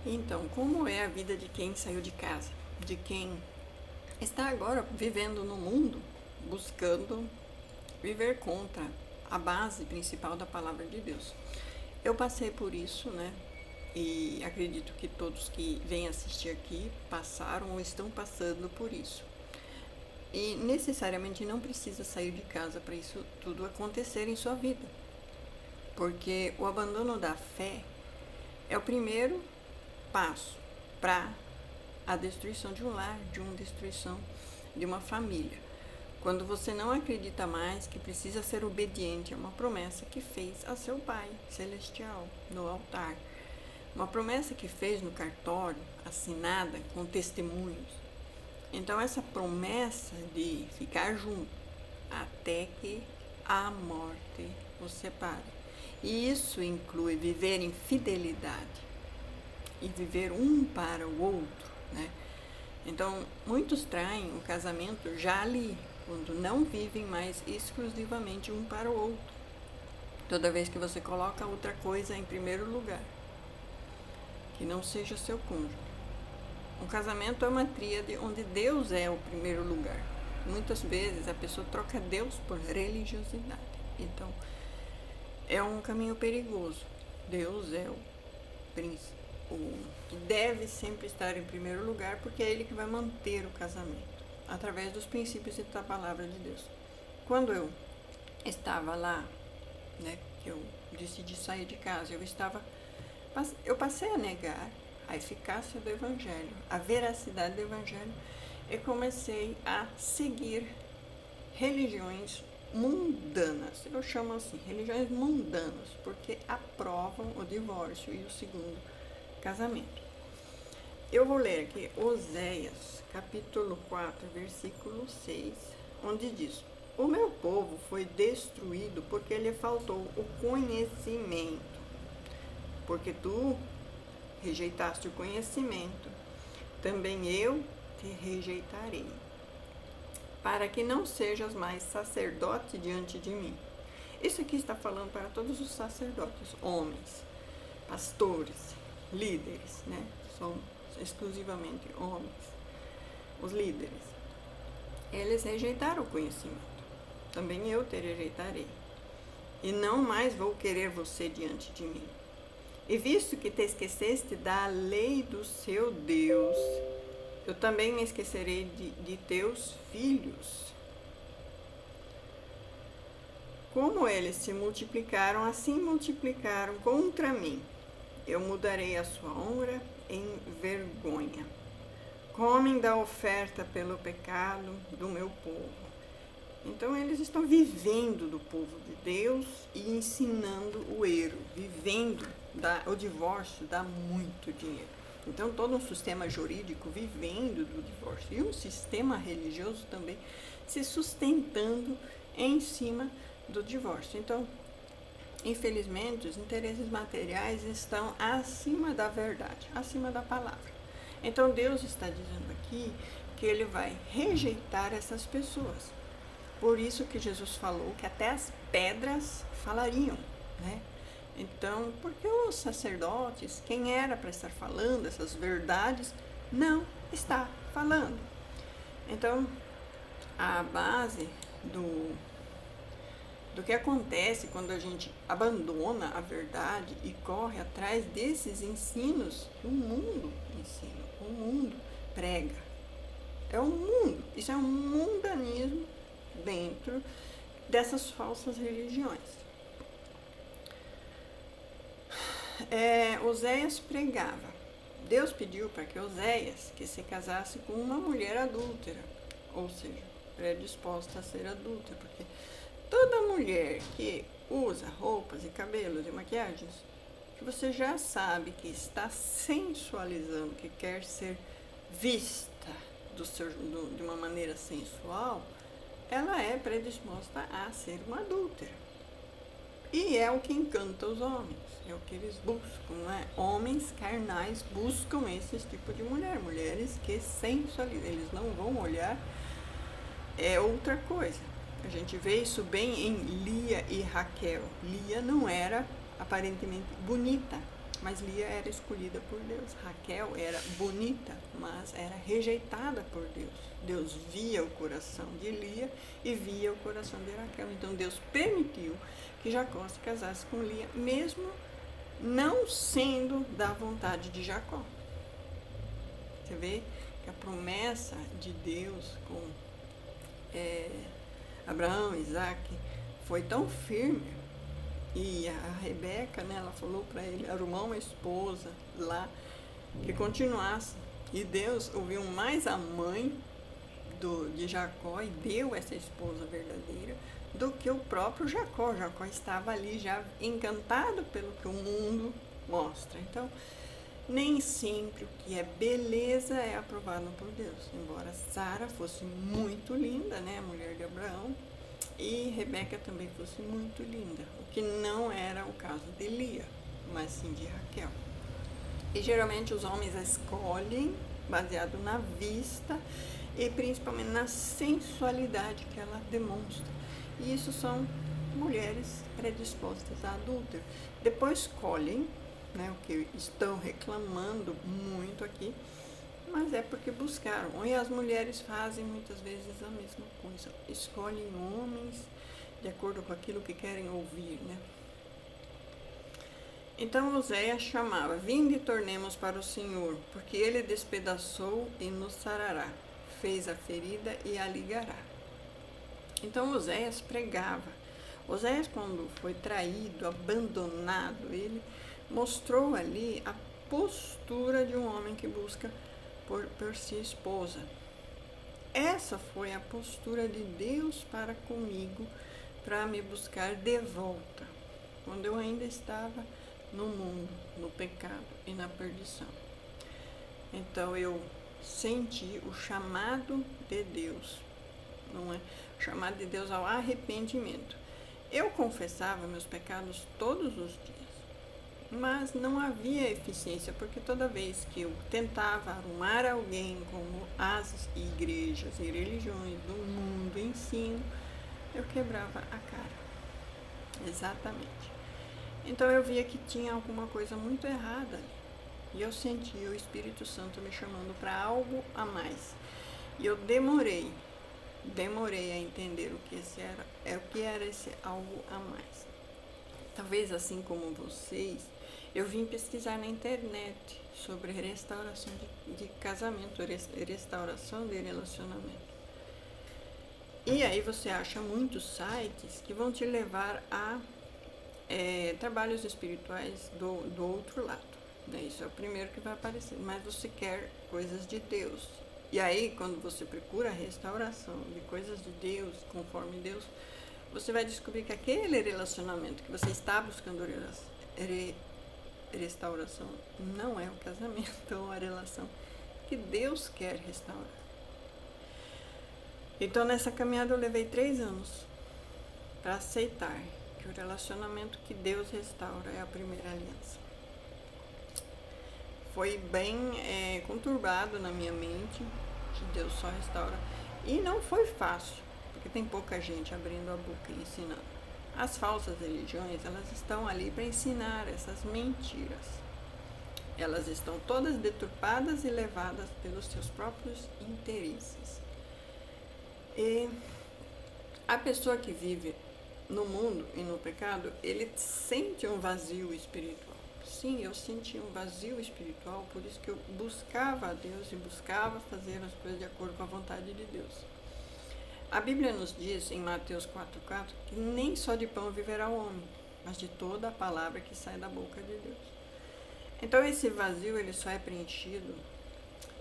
Então, como é a vida de quem saiu de casa? De quem está agora vivendo no mundo, buscando viver contra a base principal da palavra de Deus. Eu passei por isso, né? E acredito que todos que vêm assistir aqui passaram ou estão passando por isso. E necessariamente não precisa sair de casa para isso tudo acontecer em sua vida. Porque o abandono da fé é o primeiro passo para a destruição de um lar, de uma destruição de uma família. Quando você não acredita mais que precisa ser obediente a uma promessa que fez a seu Pai Celestial no altar. Uma promessa que fez no cartório, assinada com testemunhos. Então essa promessa de ficar junto até que a morte os separe. E isso inclui viver em fidelidade e viver um para o outro, né? Então, muitos traem o casamento já ali, quando não vivem mais exclusivamente um para o outro. Toda vez que você coloca outra coisa em primeiro lugar, que não seja seu cônjuge. Um casamento é uma tríade onde Deus é o primeiro lugar. Muitas vezes a pessoa troca Deus por religiosidade. Então, é um caminho perigoso. Deus é o que deve sempre estar em primeiro lugar, porque é Ele que vai manter o casamento, através dos princípios da palavra de Deus. Quando eu estava lá, né, que eu decidi sair de casa, eu passei a negar a eficácia do Evangelho, a veracidade do Evangelho, e comecei a seguir religiões mundanas. Eu chamo assim, religiões mundanas, porque aprovam o divórcio e o segundo casamento. Eu vou ler aqui Oséias, capítulo 4, versículo 6, onde diz: o meu povo foi destruído porque lhe faltou o conhecimento. Porque tu rejeitaste o conhecimento, também eu te rejeitarei, para que não sejas mais sacerdote diante de mim. Isso aqui está falando para todos os sacerdotes, homens, pastores, líderes, né? São exclusivamente homens, os líderes. Eles rejeitaram o conhecimento, também eu te rejeitarei, e não mais vou querer você diante de mim. E visto que te esqueceste da lei do seu Deus, eu também me esquecerei de teus filhos. Como eles se multiplicaram, assim multiplicaram contra mim. Eu mudarei a sua honra em vergonha. Comem da oferta pelo pecado do meu povo. Então eles estão vivendo do povo de Deus e ensinando o erro. Vivendo o divórcio dá muito dinheiro. Então todo um sistema jurídico vivendo do divórcio e um sistema religioso também se sustentando em cima do divórcio. Então, infelizmente, os interesses materiais estão acima da verdade, acima da palavra. Então Deus está dizendo aqui que Ele vai rejeitar essas pessoas. Por isso que Jesus falou que até as pedras falariam, né? Então, porque os sacerdotes, quem era para estar falando essas verdades, não está falando. Então, a base do que acontece quando a gente abandona a verdade e corre atrás desses ensinos que o mundo ensina, o mundo prega. É um mundo, isso é um mundanismo dentro dessas falsas religiões. Oséias pregava. Deus pediu para que Oséias que se casasse com uma mulher adúltera, ou seja, predisposta a ser adúltera, porque toda mulher que usa roupas e cabelos e maquiagens, que você já sabe que está sensualizando, que quer ser vista de uma maneira sensual, ela é predisposta a ser uma adúltera. E é o que encanta os homens, é o que eles buscam, né? Homens carnais buscam esse tipo de mulher, mulheres que sensualizam, eles não vão olhar outra coisa. A gente vê isso bem em Lia e Raquel. Lia não era aparentemente bonita, Mas Lia era escolhida por Deus. Raquel era bonita, mas era rejeitada por Deus. Deus via o coração de Lia e via o coração de Raquel. Então Deus permitiu que Jacó se casasse com Lia, mesmo não sendo da vontade de Jacó. Você vê que a promessa de Deus com Abraão, Isaac, foi tão firme. E a Rebeca, né, ela falou para ele arrumar uma esposa lá que continuasse. E Deus ouviu mais a mãe de Jacó e deu essa esposa verdadeira do que o próprio Jacó. Jacó estava ali já encantado pelo que o mundo mostra. Então, nem sempre o que é beleza é aprovado por Deus. Embora Sara fosse muito linda, né, a mulher de Abraão, e Rebeca também fosse muito linda, o que não era o caso de Lia, mas sim de Raquel. E geralmente os homens a escolhem baseado na vista e principalmente na sensualidade que ela demonstra. E isso são mulheres predispostas a adúltero. Depois escolhem, né, o que estão reclamando muito aqui, mas é porque buscaram. E as mulheres fazem muitas vezes a mesma coisa. Escolhem homens de acordo com aquilo que querem ouvir, né? Então Oséias chamava: vinde e tornemos para o Senhor, porque ele despedaçou e nos sarará, fez a ferida e a ligará. Então Oséias pregava. Oséias, quando foi traído, abandonado, ele mostrou ali a postura de um homem que busca por si esposa. Essa foi a postura de Deus para comigo, para me buscar de volta, quando eu ainda estava no mundo, no pecado e na perdição. Então eu senti o chamado de Deus, não é? O chamado de Deus ao arrependimento. Eu confessava meus pecados todos os dias, mas não havia eficiência, porque toda vez que eu tentava arrumar alguém como as igrejas e religiões do mundo ensinam, eu quebrava a cara. Exatamente. Então eu via que tinha alguma coisa muito errada ali. E eu sentia o Espírito Santo me chamando para algo a mais. E eu demorei a entender o que era esse algo a mais. Talvez assim como vocês, eu vim pesquisar na internet sobre restauração de casamento, restauração de relacionamento. E aí você acha muitos sites que vão te levar a trabalhos espirituais do outro lado. Né? Isso é o primeiro que vai aparecer. Mas você quer coisas de Deus. E aí, quando você procura a restauração de coisas de Deus, conforme Deus, você vai descobrir que aquele relacionamento que você está buscando restauração não é o casamento ou a relação que Deus quer restaurar. Então, nessa caminhada eu levei 3 anos para aceitar que o relacionamento que Deus restaura é a primeira aliança. Foi bem conturbado na minha mente, que Deus só restaura. E não foi fácil, porque tem pouca gente abrindo a boca e ensinando. As falsas religiões, elas estão ali para ensinar essas mentiras. Elas estão todas deturpadas e levadas pelos seus próprios interesses. E a pessoa que vive no mundo e no pecado, ele sente um vazio espiritual. Sim, eu senti um vazio espiritual, por isso que eu buscava a Deus e buscava fazer as coisas de acordo com a vontade de Deus. A Bíblia nos diz, em Mateus 4,4, que nem só de pão viverá o homem, mas de toda a palavra que sai da boca de Deus. Então esse vazio, ele só é preenchido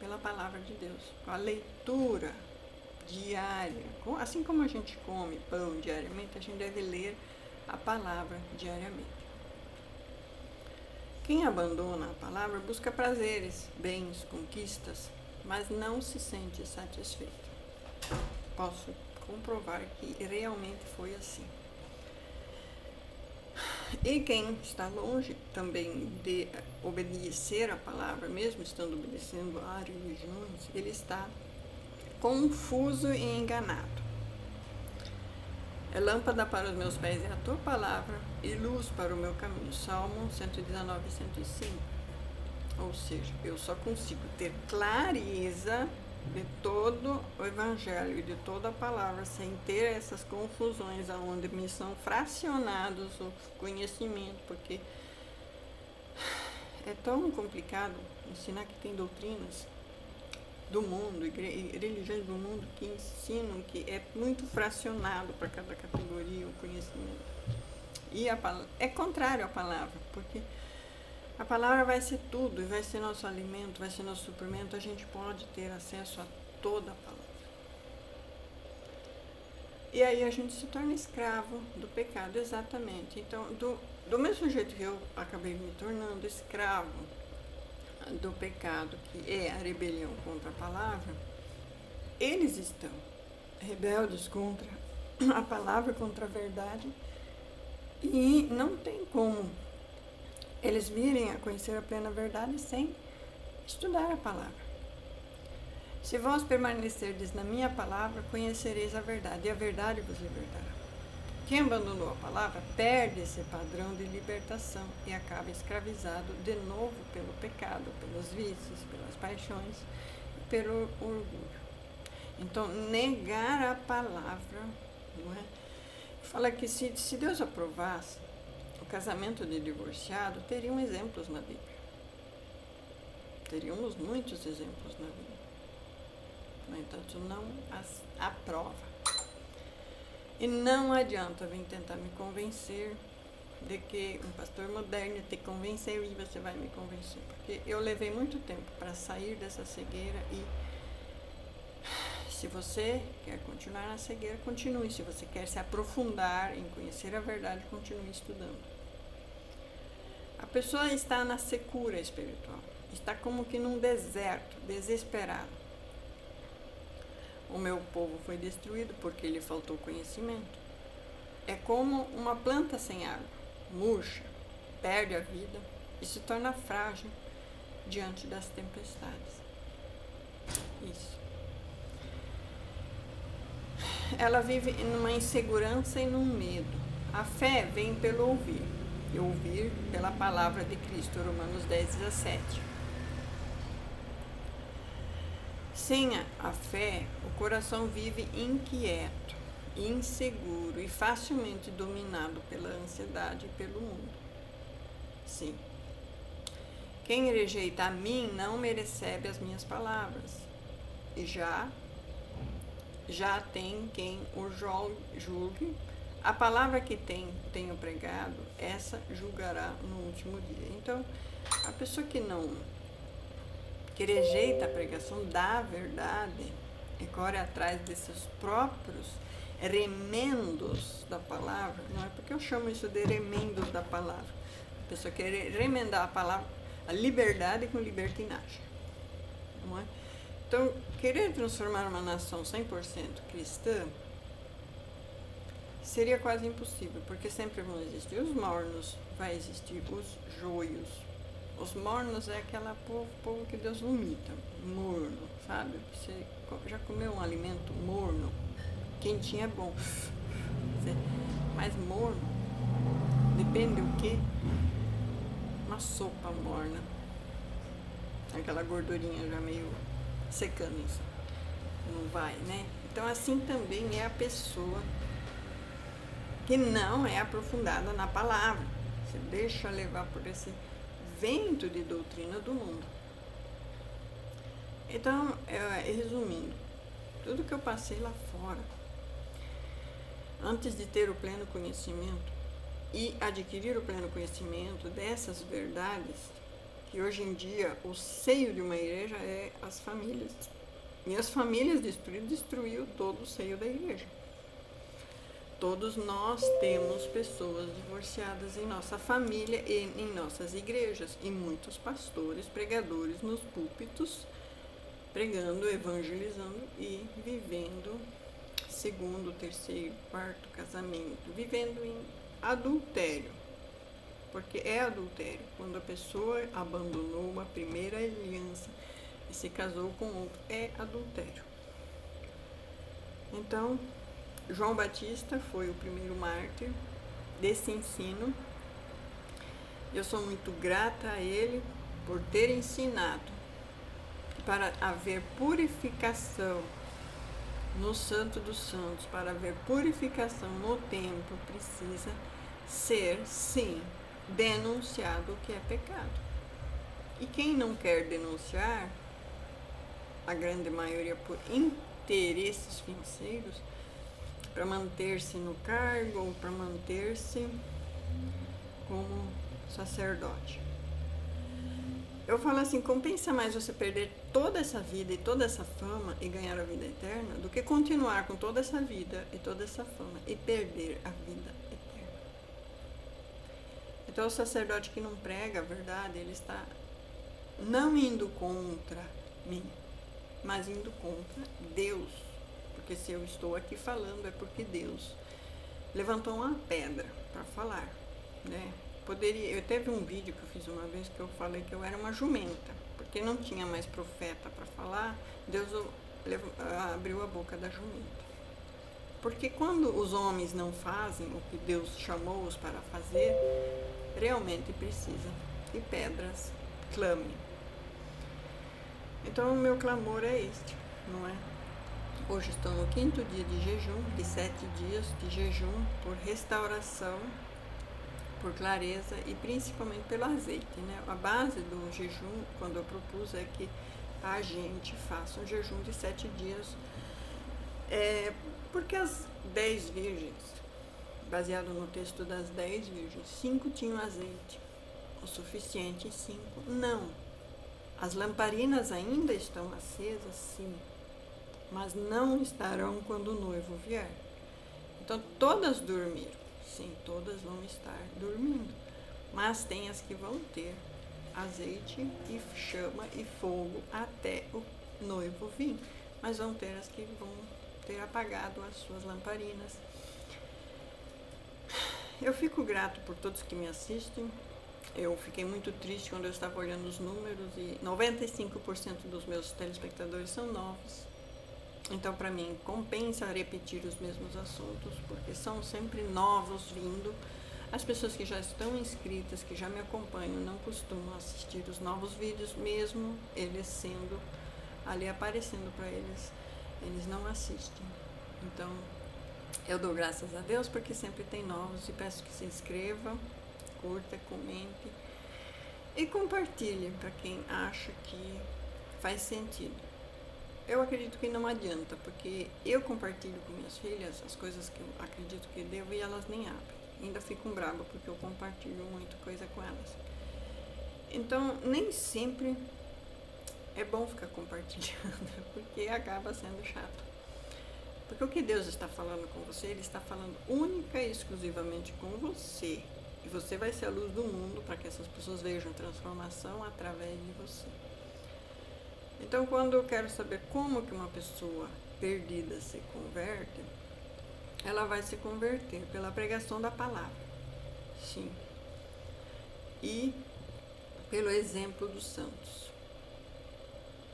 pela palavra de Deus, com a leitura diária. Assim como a gente come pão diariamente, a gente deve ler a palavra diariamente. Quem abandona a palavra busca prazeres, bens, conquistas, mas não se sente satisfeito. Posso comprovar que realmente foi assim. E quem está longe também de obedecer a palavra, mesmo estando obedecendo a religiões, ele está confuso e enganado. É lâmpada para os meus pés é a tua palavra e luz para o meu caminho. Salmo 119, 105. Ou seja, eu só consigo ter clareza de todo o Evangelho e de toda a palavra sem ter essas confusões onde me são fracionados o conhecimento, porque é tão complicado ensinar que tem doutrinas do mundo e religiões do mundo que ensinam que é muito fracionado para cada categoria o conhecimento. E é contrário à palavra, porque a palavra vai ser tudo, e vai ser nosso alimento, vai ser nosso suprimento, a gente pode ter acesso a toda a palavra. E aí a gente se torna escravo do pecado, exatamente. Então, do mesmo jeito que eu acabei me tornando escravo do pecado, que é a rebelião contra a palavra, eles estão rebeldes contra a palavra, contra a verdade, e não tem como eles virem a conhecer a plena verdade sem estudar a palavra. Se vós permanecerdes na minha palavra, conhecereis a verdade, e a verdade vos libertará. Quem abandonou a palavra perde esse padrão de libertação e acaba escravizado de novo pelo pecado, pelos vícios, pelas paixões e pelo orgulho. Então, negar a palavra, não é? Fala que se Deus aprovasse o casamento de divorciado, teriam exemplos na Bíblia. Teríamos muitos exemplos na Bíblia. No entanto, não as aprova. E não adianta vir tentar me convencer de que um pastor moderno te convenceu e você vai me convencer. Porque eu levei muito tempo para sair dessa cegueira e se você quer continuar na cegueira, continue. Se você quer se aprofundar em conhecer a verdade, continue estudando. A pessoa está na secura espiritual. Está como que num deserto, desesperado. O meu povo foi destruído porque lhe faltou conhecimento. É como uma planta sem água, murcha, perde a vida e se torna frágil diante das tempestades. Isso. Ela vive numa insegurança e num medo. A fé vem pelo ouvir, e ouvir pela palavra de Cristo, Romanos 10, 17. Sem a fé, o coração vive inquieto, inseguro e facilmente dominado pela ansiedade e pelo mundo. Sim. Quem rejeita a mim não me recebe as minhas palavras. E já tem quem o julgue. A palavra que tenho pregado, essa julgará no último dia. Então, a pessoa que rejeita a pregação da verdade e corre atrás desses próprios remendos da palavra, não é porque eu chamo isso de remendos da palavra. A pessoa quer remendar a palavra, a liberdade com libertinagem, não é? Então, querer transformar uma nação 100% cristã seria quase impossível, porque sempre vão existir os mornos, vai existir os joios. Os mornos é aquele povo que Deus vomita, morno, sabe? Você já comeu um alimento morno? Quentinho é bom, mas morno, depende do que? Uma sopa morna, aquela gordurinha já meio secando isso, não vai, né? Então assim também é a pessoa que não é aprofundada na palavra, se deixa levar por esse vento de doutrina do mundo. Então, resumindo, tudo que eu passei lá fora, antes de ter o pleno conhecimento e adquirir o pleno conhecimento dessas verdades, que hoje em dia o seio de uma igreja é as famílias. E as famílias destruiu todo o seio da igreja. Todos nós temos pessoas divorciadas em nossa família e em nossas igrejas. E muitos pastores, pregadores nos púlpitos, pregando, evangelizando e vivendo segundo, terceiro, quarto casamento, vivendo em adultério. Porque é adultério. Quando a pessoa abandonou uma primeira aliança e se casou com outro, é adultério. Então, João Batista foi o primeiro mártir desse ensino. Eu sou muito grata a ele por ter ensinado que para haver purificação no Santo dos Santos, para haver purificação no templo, precisa ser, sim, denunciado o que é pecado. E quem não quer denunciar, a grande maioria por interesses financeiros, para manter-se no cargo ou para manter-se como sacerdote. Eu falo assim, compensa mais você perder toda essa vida e toda essa fama e ganhar a vida eterna do que continuar com toda essa vida e toda essa fama e perder a vida eterna. Então o sacerdote que não prega a verdade, ele está não indo contra mim, mas indo contra Deus. Porque se eu estou aqui falando é porque Deus levantou uma pedra para falar, né? Eu teve um vídeo que eu fiz uma vez que eu falei que eu era uma jumenta, porque não tinha mais profeta para falar, Deus abriu a boca da jumenta. Porque quando os homens não fazem o que Deus chamou-os para fazer, realmente precisa que pedras clamem. Então o meu clamor é este, não é? Hoje estou no 5º dia de jejum, de 7 dias de jejum por restauração, por clareza e principalmente pelo azeite, né? A base do jejum, quando eu propus, é que a gente faça um jejum de 7 dias, porque as 10 virgens, baseado no texto das 10 virgens, 5 tinham azeite, o suficiente, 5 não. As lamparinas ainda estão acesas, sim, mas não estarão quando o noivo vier. Então todas dormiram. Sim, todas vão estar dormindo, mas tem as que vão ter azeite e chama e fogo até o noivo vir, mas vão ter as que vão ter apagado as suas lamparinas. Eu fico grato por todos que me assistem. Eu fiquei muito triste quando eu estava olhando os números e 95% dos meus telespectadores são novos. Então, para mim, compensa repetir os mesmos assuntos, porque são sempre novos vindo. As pessoas que já estão inscritas, que já me acompanham, não costumam assistir os novos vídeos, mesmo eles sendo ali aparecendo para eles, eles não assistem. Então, eu dou graças a Deus porque sempre tem novos e peço que se inscreva, curta, comente e compartilhe para quem acha que faz sentido. Eu acredito que não adianta, porque eu compartilho com minhas filhas as coisas que eu acredito que devo e elas nem abrem. Ainda ficam bravas porque eu compartilho muita coisa com elas. Então, nem sempre é bom ficar compartilhando, porque acaba sendo chato. Porque o que Deus está falando com você, Ele está falando única e exclusivamente com você. E você vai ser a luz do mundo para que essas pessoas vejam transformação através de você. Então, quando eu quero saber como que uma pessoa perdida se converte, ela vai se converter pela pregação da palavra, sim, e pelo exemplo dos santos.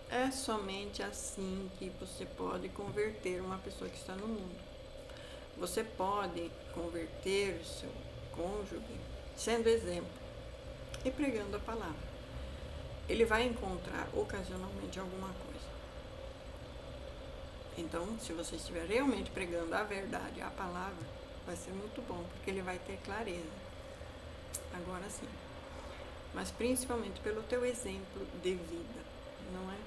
É somente assim que você pode converter uma pessoa que está no mundo. Você pode converter o seu cônjuge sendo exemplo e pregando a palavra. Ele vai encontrar ocasionalmente alguma coisa. Então, se você estiver realmente pregando a verdade, a palavra, vai ser muito bom, porque ele vai ter clareza. Agora sim. Mas principalmente pelo teu exemplo de vida, não é?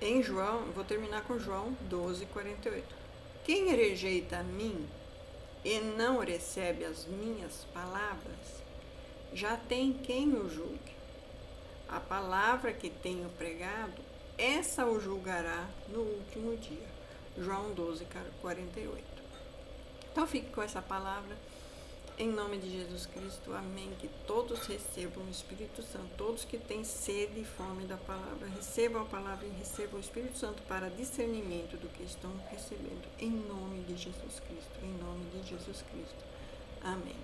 Em João, vou terminar com João 12:48. Quem rejeita a mim e não recebe as minhas palavras, já tem quem o julgue. A palavra que tenho pregado, essa o julgará no último dia. João 12:48. Então fique com essa palavra. Em nome de Jesus Cristo, amém. Que todos recebam o Espírito Santo. Todos que têm sede e fome da palavra, recebam a palavra e recebam o Espírito Santo para discernimento do que estão recebendo. Em nome de Jesus Cristo. Em nome de Jesus Cristo. Amém.